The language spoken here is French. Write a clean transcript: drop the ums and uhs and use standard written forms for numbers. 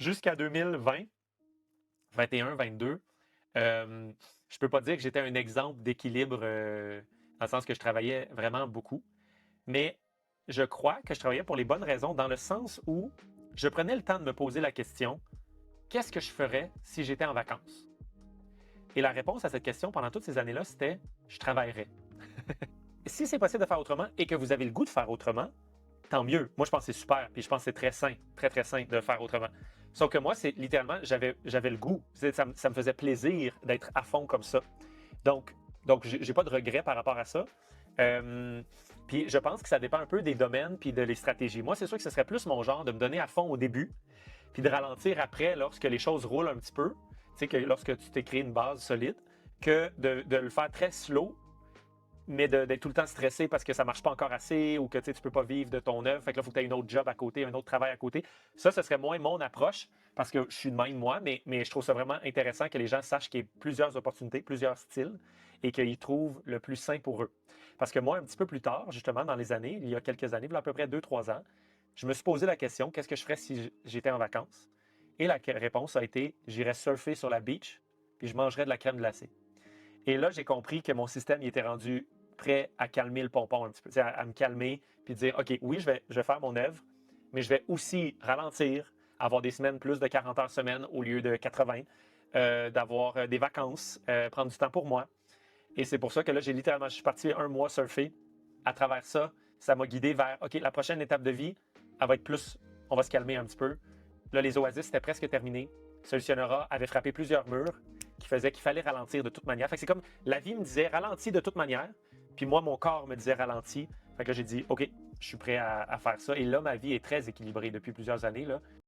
jusqu'à 2020, 21, 22, je peux pas dire que j'étais un exemple d'équilibre dans le sens que je travaillais vraiment beaucoup, mais je crois que je travaillais pour les bonnes raisons dans le sens où je prenais le temps de me poser la question, qu'est-ce que je ferais si j'étais en vacances? Et la réponse à cette question pendant toutes ces années-là, c'était je travaillerais. Si c'est possible de faire autrement et que vous avez le goût de faire autrement, tant mieux. Moi, je pense que c'est super, puis je pense que c'est très sain, très, très sain de faire autrement. Sauf que moi, c'est littéralement, j'avais le goût. Ça me faisait plaisir d'être à fond comme ça. Donc, donc j'ai pas de regrets par rapport à ça. Euh, puis je pense que ça dépend un peu des domaines puis de les stratégies. Moi, c'est sûr que ce serait plus mon genre de me donner à fond au début, puis de ralentir après lorsque les choses roulent un petit peu, tu sais, que lorsque tu t'es créé une base solide, que de le faire très slow, mais d'être tout le temps stressé parce que ça marche pas encore assez ou que tu peux pas vivre de ton œuvre. Fait que là, il faut que tu aies un autre job à côté, un autre travail à côté. Ça, ce serait moins mon approche parce que je suis de même moi, mais je trouve ça vraiment intéressant que les gens sachent qu'il y a plusieurs opportunités, plusieurs styles et qu'ils trouvent le plus sain pour eux. Parce que moi, un petit peu plus tard, justement, dans les années, il y a quelques années, il y a à peu près 2, 3 ans, je me suis posé la question, qu'est-ce que je ferais si j'étais en vacances? Et la réponse a été, j'irais surfer sur la beach puis je mangerais de la crème glacée. Et là, j'ai compris que mon système il était rendu prêt à calmer le pompon un petit peu, à me calmer, puis dire, OK, oui, je vais faire mon œuvre, mais je vais aussi ralentir, avoir des semaines plus de 40 heures semaine au lieu de 80, d'avoir des vacances, prendre du temps pour moi. Et c'est pour ça que là, je suis parti un mois surfer. À travers ça, ça m'a guidé vers, OK, la prochaine étape de vie, elle va être plus, on va se calmer un petit peu. Là, les oasis, c'était presque terminé. Solutionnera avait frappé plusieurs murs qui faisaient qu'il fallait ralentir de toute manière. Fait que c'est comme la vie me disait ralentis de toute manière, puis moi, mon corps me disait ralentis. Fait que là, j'ai dit, OK, je suis prêt à faire ça. Et là, ma vie est très équilibrée depuis plusieurs années. Là.